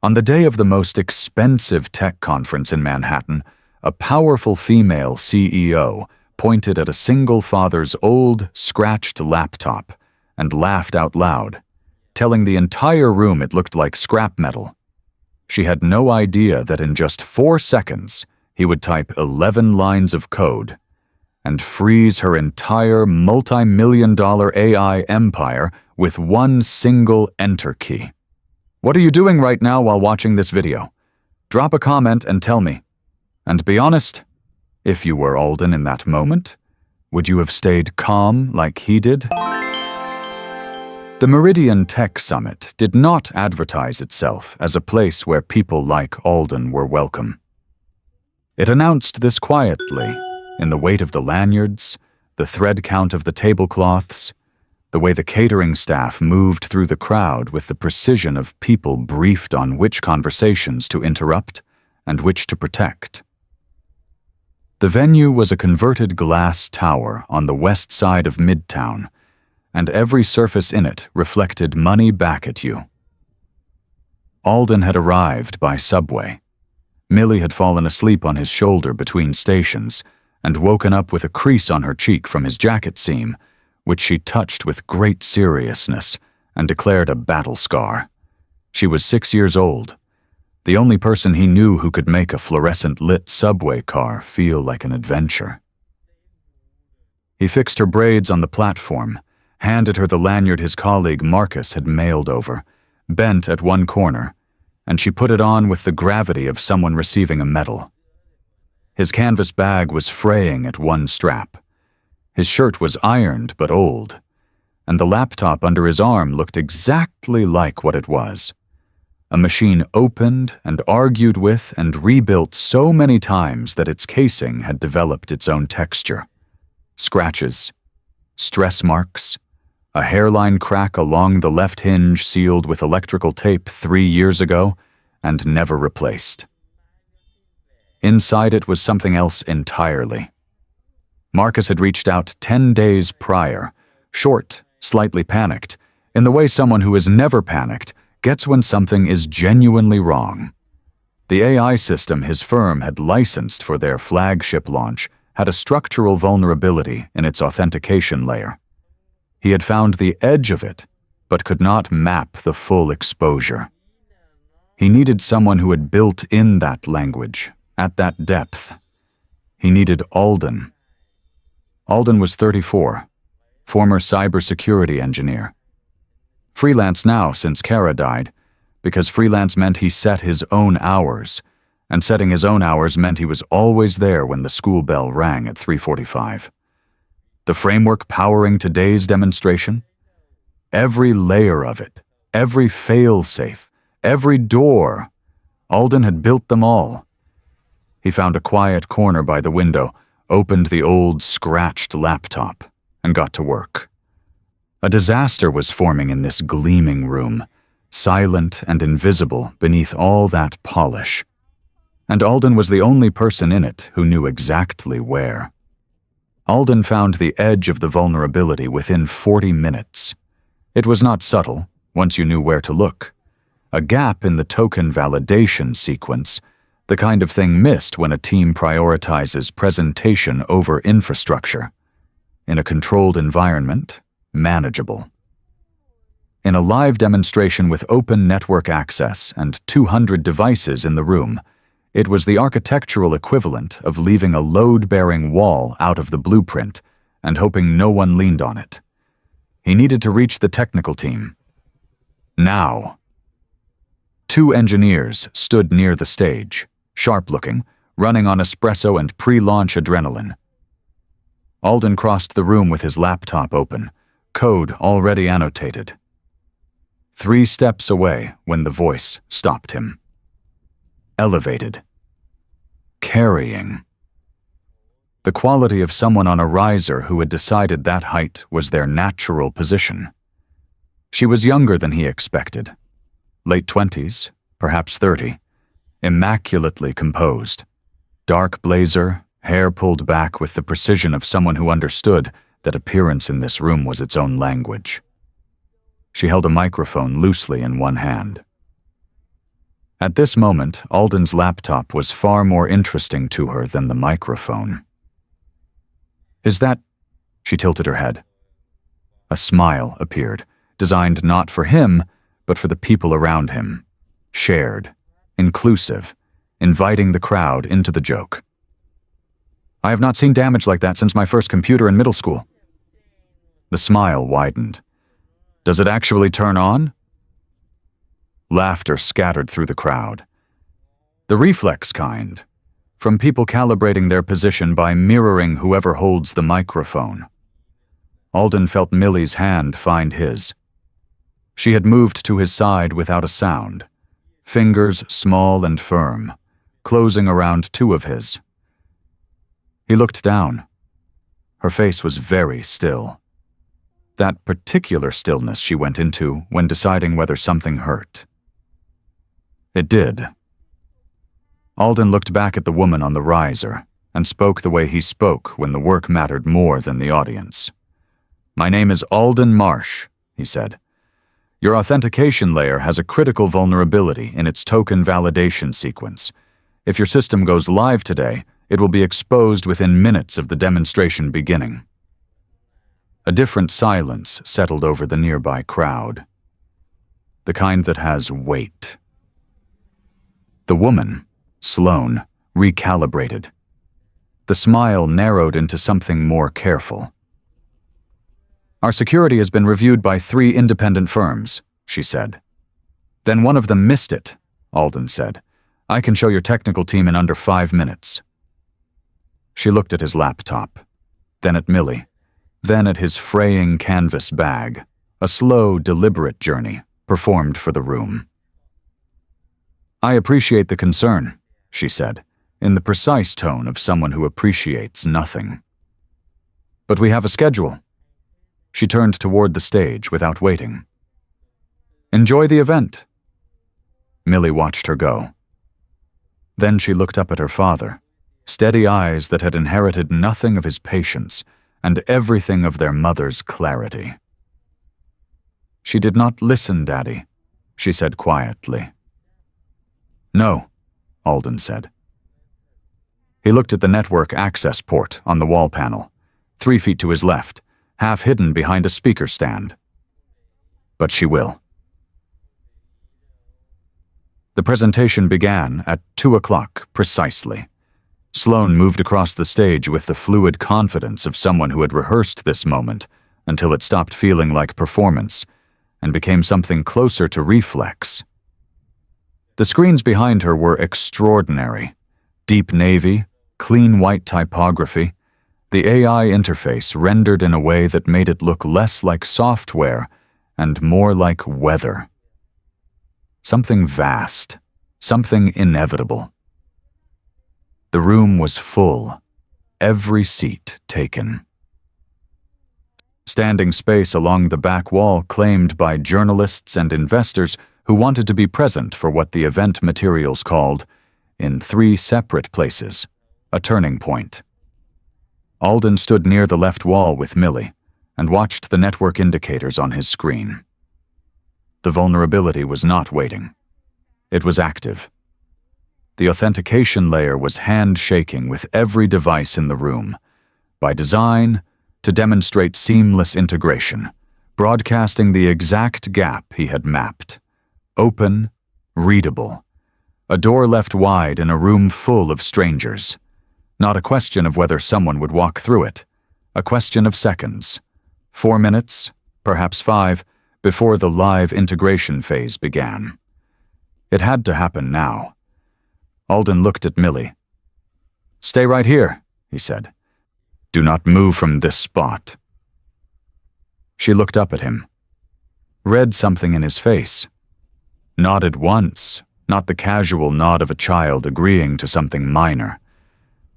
On the day of the most expensive tech conference in Manhattan, a powerful female CEO pointed at a single father's old, scratched laptop and laughed out loud, telling the entire room it looked like scrap metal. She had no idea that in just 4 seconds, he would type 11 lines of code and freeze her entire multi-million-dollar AI empire with one single enter key. What are you doing right now while watching this video? Drop a comment and tell me. And be honest, if you were Alden in that moment, would you have stayed calm like he did? The Meridian Tech Summit did not advertise itself as a place where people like Alden were welcome. It announced this quietly, in the weight of the lanyards, the thread count of the tablecloths, the way the catering staff moved through the crowd with the precision of people briefed on which conversations to interrupt and which to protect. The venue was a converted glass tower on the west side of Midtown, and every surface in it reflected money back at you. Alden had arrived by subway. Millie had fallen asleep on his shoulder between stations and woken up with a crease on her cheek from his jacket seam, which she touched with great seriousness and declared a battle scar. She was 6 years old, the only person he knew who could make a fluorescent-lit subway car feel like an adventure. He fixed her braids on the platform, handed her the lanyard his colleague Marcus had mailed over, bent at one corner, and she put it on with the gravity of someone receiving a medal. His canvas bag was fraying at one strap. His shirt was ironed but old, and the laptop under his arm looked exactly like what it was. A machine opened and argued with and rebuilt so many times that its casing had developed its own texture. Scratches, stress marks, a hairline crack along the left hinge sealed with electrical tape 3 years ago and never replaced. Inside it was something else entirely. Marcus had reached out 10 days prior, short, slightly panicked, in the way someone who is never panicked gets when something is genuinely wrong. The AI system his firm had licensed for their flagship launch had a structural vulnerability in its authentication layer. He had found the edge of it, but could not map the full exposure. He needed someone who had built in that language, at that depth. He needed Alden. Alden was 34, former cybersecurity engineer. Freelance now since Kara died, because freelance meant he set his own hours, and setting his own hours meant he was always there when the school bell rang at 3:45. The framework powering today's demonstration? Every layer of it, every fail-safe, every door, Alden had built them all. He found a quiet corner by the window, opened the old, scratched laptop, and got to work. A disaster was forming in this gleaming room, silent and invisible beneath all that polish. And Alden was the only person in it who knew exactly where. Alden found the edge of the vulnerability within 40 minutes. It was not subtle, once you knew where to look. A gap in the token validation sequence, the kind of thing missed when a team prioritizes presentation over infrastructure. In a controlled environment, manageable. In a live demonstration with open network access and 200 devices in the room, it was the architectural equivalent of leaving a load-bearing wall out of the blueprint and hoping no one leaned on it. He needed to reach the technical team. Now. 2 engineers stood near the stage, sharp-looking, running on espresso and pre-launch adrenaline. Alden crossed the room with his laptop open, code already annotated. 3 steps away when the voice stopped him. Elevated. Carrying. The quality of someone on a riser who had decided that height was their natural position. She was younger than he expected. Late 20s, perhaps 30. Immaculately composed. Dark blazer, hair pulled back with the precision of someone who understood that appearance in this room was its own language. She held a microphone loosely in one hand. At this moment, Alden's laptop was far more interesting to her than the microphone. "Is that—" She tilted her head. A smile appeared, designed not for him, but for the people around him. Shared, inclusive, inviting the crowd into the joke. "I have not seen damage like that since my first computer in middle school." The smile widened. "Does it actually turn on?" Laughter scattered through the crowd. The reflex kind, from people calibrating their position by mirroring whoever holds the microphone. Alden felt Millie's hand find his. She had moved to his side without a sound, fingers small and firm, closing around two of his. He looked down. Her face was very still. That particular stillness she went into when deciding whether something hurt. It did. Alden looked back at the woman on the riser and spoke the way he spoke when the work mattered more than the audience. "My name is Alden Marsh," he said. "Your authentication layer has a critical vulnerability in its token validation sequence. If your system goes live today, it will be exposed within minutes of the demonstration beginning." A different silence settled over the nearby crowd. The kind that has weight. The woman, Sloane, recalibrated. The smile narrowed into something more careful. "Our security has been reviewed by 3 independent firms," she said. "Then one of them missed it," Alden said. "I can show your technical team in under 5 minutes." She looked at his laptop, then at Millie, then at his fraying canvas bag, a slow, deliberate journey performed for the room. "I appreciate the concern," she said, in the precise tone of someone who appreciates nothing. "But we have a schedule." She turned toward the stage without waiting. "Enjoy the event." Millie watched her go. Then she looked up at her father, steady eyes that had inherited nothing of his patience and everything of their mother's clarity. "She did not listen, Daddy," she said quietly. "No," Alden said. He looked at the network access port on the wall panel, 3 feet to his left, half hidden behind a speaker stand. "But she will." The presentation began at 2 o'clock precisely. Sloane moved across the stage with the fluid confidence of someone who had rehearsed this moment until it stopped feeling like performance and became something closer to reflex. The screens behind her were extraordinary. Deep navy, clean white typography, the AI interface rendered in a way that made it look less like software and more like weather. Something vast, something inevitable. The room was full, every seat taken. Standing space along the back wall claimed by journalists and investors who wanted to be present for what the event materials called, in 3 separate places, a turning point. Alden stood near the left wall with Millie and watched the network indicators on his screen. The vulnerability was not waiting. It was active. The authentication layer was handshaking with every device in the room, by design to demonstrate seamless integration, broadcasting the exact gap he had mapped. Open, readable. A door left wide in a room full of strangers. Not a question of whether someone would walk through it. A question of seconds. 4 minutes, perhaps 5, before the live integration phase began. It had to happen now. Alden looked at Millie. "Stay right here," he said. "Do not move from this spot." She looked up at him, read something in his face, nodded once, not the casual nod of a child agreeing to something minor,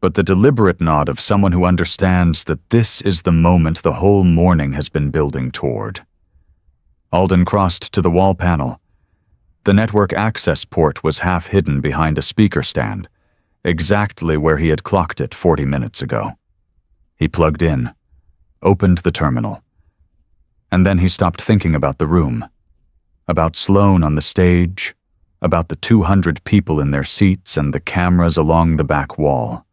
but the deliberate nod of someone who understands that this is the moment the whole morning has been building toward. Alden crossed to the wall panel. The network access port was half hidden behind a speaker stand, exactly where he had clocked it 40 minutes ago. He plugged in, opened the terminal, and then he stopped thinking about the room, about Sloane on the stage, about the 200 people in their seats and the cameras along the back wall.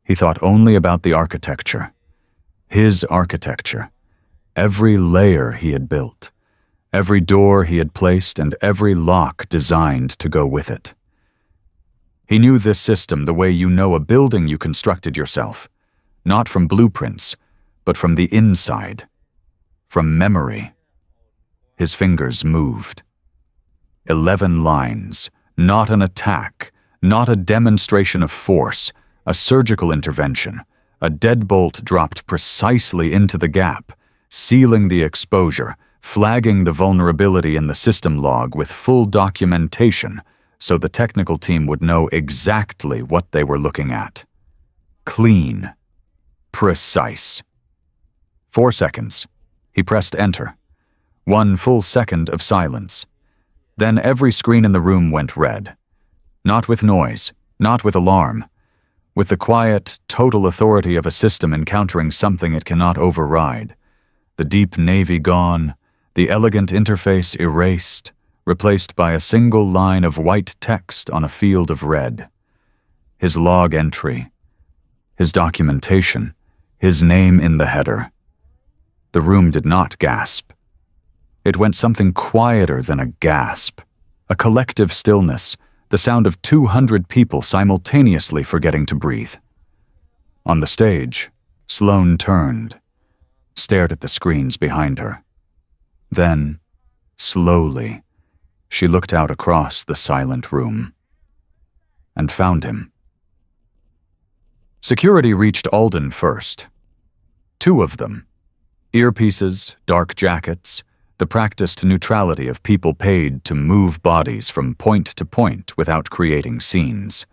He thought only about the architecture. His architecture. Every layer he had built. Every door he had placed and every lock designed to go with it. He knew this system the way you know a building you constructed yourself, not from blueprints, but from the inside, from memory. His fingers moved. 11 lines, not an attack, not a demonstration of force, a surgical intervention, a deadbolt dropped precisely into the gap, sealing the exposure, flagging the vulnerability in the system log with full documentation so the technical team would know exactly what they were looking at. Clean. Precise. 4 seconds. He pressed enter. 1 full second of silence. Then every screen in the room went red. Not with noise, not with alarm. With the quiet, total authority of a system encountering something it cannot override. The deep navy gone, the elegant interface erased, replaced by a single line of white text on a field of red. His log entry, his documentation, his name in the header. The room did not gasp. It went something quieter than a gasp, a collective stillness, the sound of 200 people simultaneously forgetting to breathe. On the stage, Sloane turned, stared at the screens behind her. Then, slowly, she looked out across the silent room and found him. Security reached Alden first. 2 of them. Earpieces, dark jackets, the practiced neutrality of people paid to move bodies from point to point without creating scenes.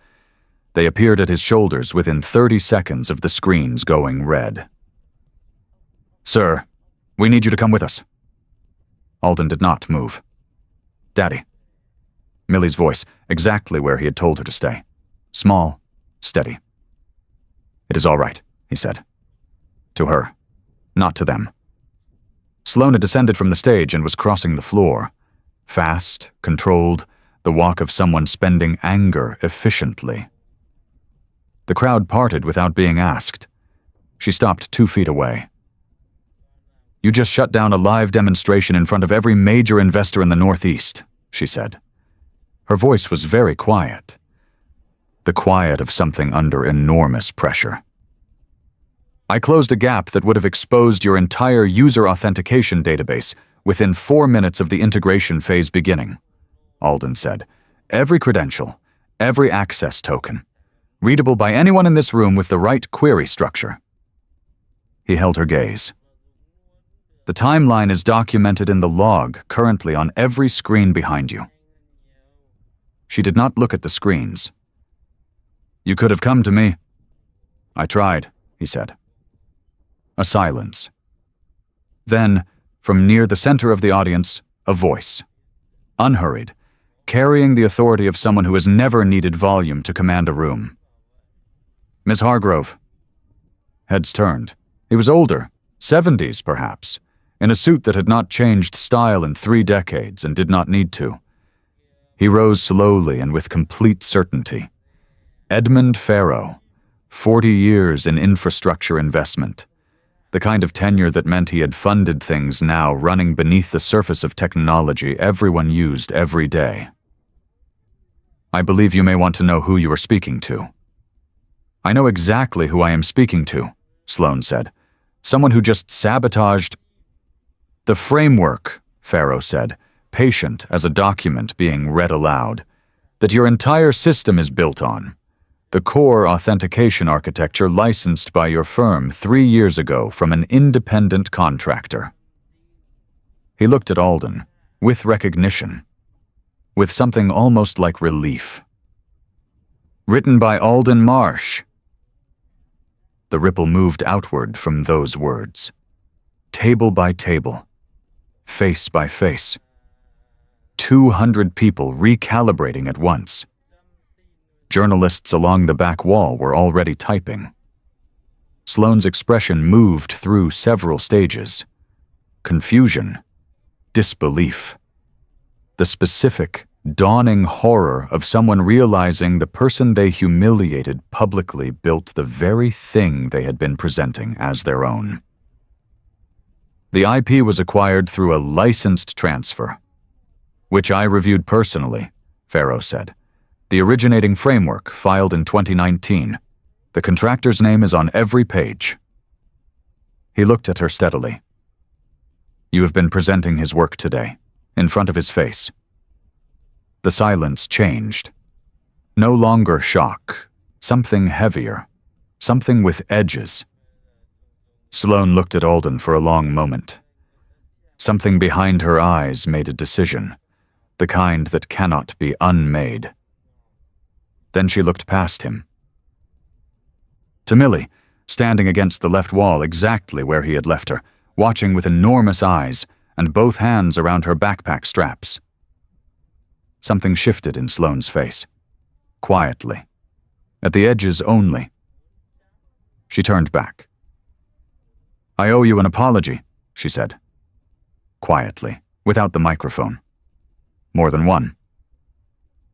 They appeared at his shoulders within 30 seconds of the screens going red. "Sir, we need you to come with us." Alden did not move. "Daddy." Millie's voice, exactly where he had told her to stay. Small, steady. "It is all right," he said. To her, not to them. Sloane had descended from the stage and was crossing the floor. Fast, controlled, the walk of someone spending anger efficiently. The crowd parted without being asked. She stopped 2 feet away. "You just shut down a live demonstration in front of every major investor in the Northeast," she said. Her voice was very quiet. The quiet of something under enormous pressure. "I closed a gap that would have exposed your entire user authentication database within 4 minutes of the integration phase beginning," Alden said. "Every credential, every access token, readable by anyone in this room with the right query structure." He held her gaze. "The timeline is documented in the log currently on every screen behind you." She did not look at the screens. "You could have come to me." "I tried," he said. A silence. Then, from near the center of the audience, a voice. Unhurried, carrying the authority of someone who has never needed volume to command a room. "Miss Hargrove." Heads turned. He was older, 70s perhaps, in a suit that had not changed style in 3 decades and did not need to. He rose slowly and with complete certainty. Edmund Farrow, 40 years in infrastructure investment. The kind of tenure that meant he had funded things now running beneath the surface of technology everyone used every day. "I believe you may want to know who you are speaking to." "I know exactly who I am speaking to," Sloane said. "Someone who just sabotaged—" "The framework," Farrow said, patient as a document being read aloud, "that your entire system is built on. The core authentication architecture licensed by your firm 3 years ago from an independent contractor." He looked at Alden, with recognition, with something almost like relief. "Written by Alden Marsh." The ripple moved outward from those words. Table by table, face by face. 200 people recalibrating at once. Journalists along the back wall were already typing. Sloane's expression moved through several stages. Confusion, disbelief, the specific, dawning horror of someone realizing the person they humiliated publicly built the very thing they had been presenting as their own. The IP was acquired through a licensed transfer, which I reviewed personally, Farrow said. The originating framework filed in 2019. The contractor's name is on every page. He looked at her steadily. You have been presenting his work today, in front of his face. The silence changed. No longer shock, something heavier, something with edges. Sloane looked at Alden for a long moment. Something behind her eyes made a decision, the kind that cannot be unmade. Then she looked past him. To Millie, standing against the left wall exactly where he had left her, watching with enormous eyes and both hands around her backpack straps. Something shifted in Sloane's face. Quietly. At the edges only. She turned back. I owe you an apology, she said. Quietly, without the microphone. More than one.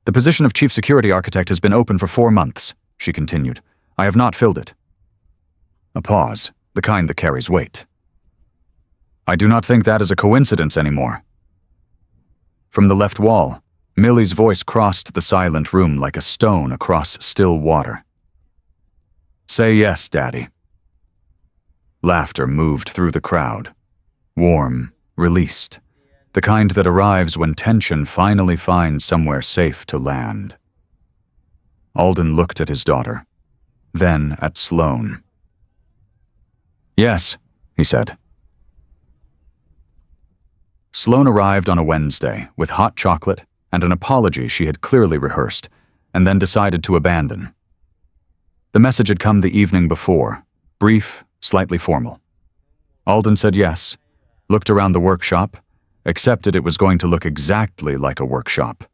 The position of Chief Security Architect has been open for 4 months, she continued. I have not filled it. A pause, the kind that carries weight. I do not think that is a coincidence anymore. From the left wall, Millie's voice crossed the silent room like a stone across still water. Say yes, Daddy. Laughter moved through the crowd. Warm, released. The kind that arrives when tension finally finds somewhere safe to land. Alden looked at his daughter, then at Sloane. Yes, he said. Sloane arrived on a Wednesday with hot chocolate and an apology she had clearly rehearsed, and then decided to abandon. The message had come the evening before, brief, slightly formal. Alden said yes, looked around the workshop, accepted it was going to look exactly like a workshop,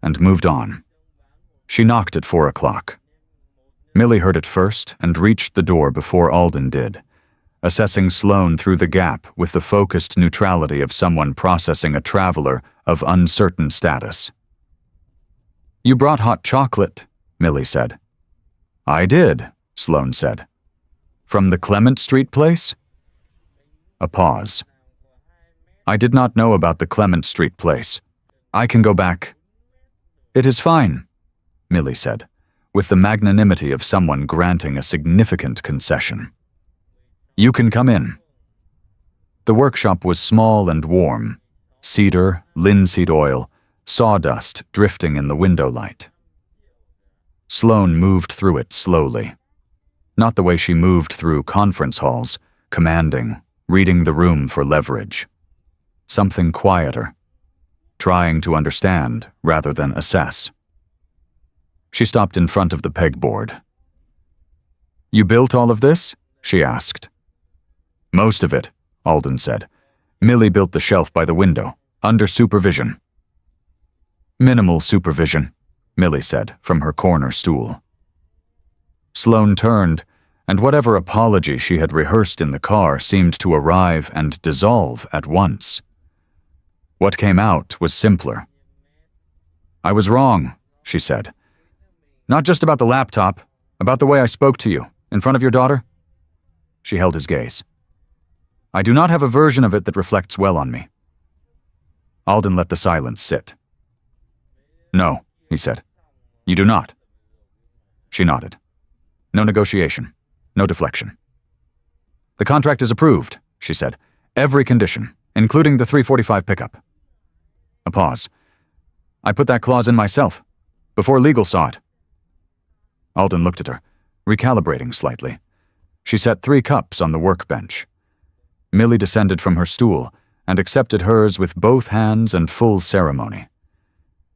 and moved on. She knocked at 4 o'clock. Millie heard it first and reached the door before Alden did, assessing Sloane through the gap with the focused neutrality of someone processing a traveler of uncertain status. You brought hot chocolate, Millie said. I did, Sloane said. From the Clement Street place? A pause. I did not know about the Clement Street place. I can go back. It is fine, Millie said, with the magnanimity of someone granting a significant concession. You can come in. The workshop was small and warm. Cedar, linseed oil, sawdust drifting in the window light. Sloane moved through it slowly. Not the way she moved through conference halls, commanding, reading the room for leverage. Something quieter, trying to understand rather than assess. She stopped in front of the pegboard. You built all of this? She asked. Most of it, Alden said. Millie built the shelf by the window, under supervision. Minimal supervision, Millie said from her corner stool. Sloane turned, and whatever apology she had rehearsed in the car seemed to arrive and dissolve at once. What came out was simpler. I was wrong, she said. Not just about the laptop, about the way I spoke to you, in front of your daughter. She held his gaze. I do not have a version of it that reflects well on me. Alden let the silence sit. No, he said. You do not. She nodded. No negotiation. No deflection. The contract is approved, she said. Every condition, including the 345 pickup. A pause. I put that clause in myself, before legal saw it. Alden looked at her, recalibrating slightly. She set 3 cups on the workbench. Millie descended from her stool and accepted hers with both hands and full ceremony.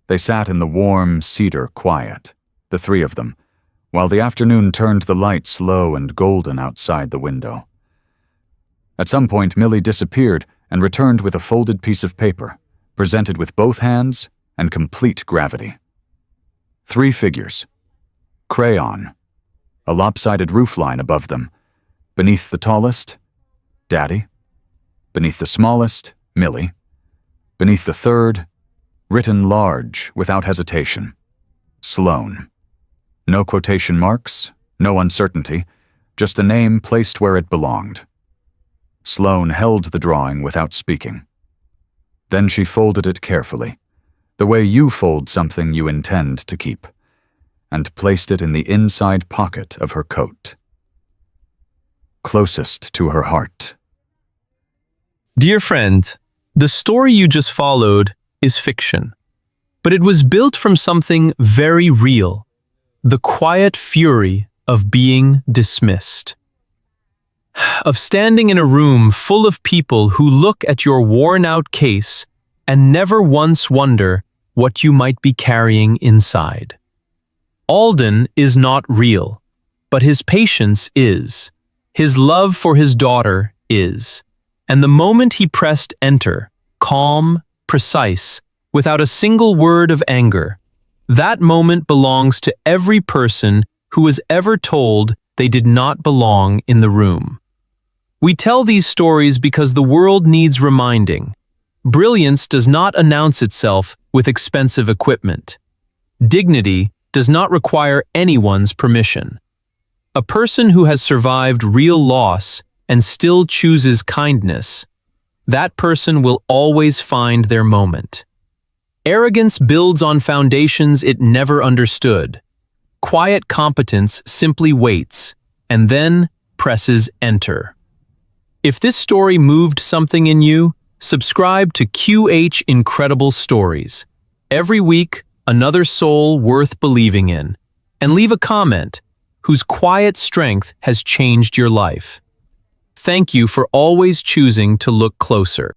They sat in the warm cedar quiet, the 3 of them, while the afternoon turned the light slow and golden outside the window. At some point, Millie disappeared and returned with a folded piece of paper, presented with both hands and complete gravity. 3 figures. Crayon. A lopsided roofline above them. Beneath the tallest, Daddy. Beneath the smallest, Millie. Beneath the third, written large, without hesitation. Sloane. No quotation marks, no uncertainty, just a name placed where it belonged. Sloane held the drawing without speaking. Then she folded it carefully, the way you fold something you intend to keep, and placed it in the inside pocket of her coat, closest to her heart. Dear friend, the story you just followed is fiction, but it was built from something very real, the quiet fury of being dismissed. Of standing in a room full of people who look at your worn-out case and never once wonder what you might be carrying inside. Alden is not real, but his patience is. His love for his daughter is. And the moment he pressed enter, calm, precise, without a single word of anger, that moment belongs to every person who was ever told they did not belong in the room. We tell these stories because the world needs reminding. Brilliance does not announce itself with expensive equipment. Dignity does not require anyone's permission. A person who has survived real loss and still chooses kindness, that person will always find their moment. Arrogance builds on foundations it never understood. Quiet competence simply waits, and then presses enter. If this story moved something in you, subscribe to QH Incredible Stories. Every week, another soul worth believing in. And leave a comment whose quiet strength has changed your life. Thank you for always choosing to look closer.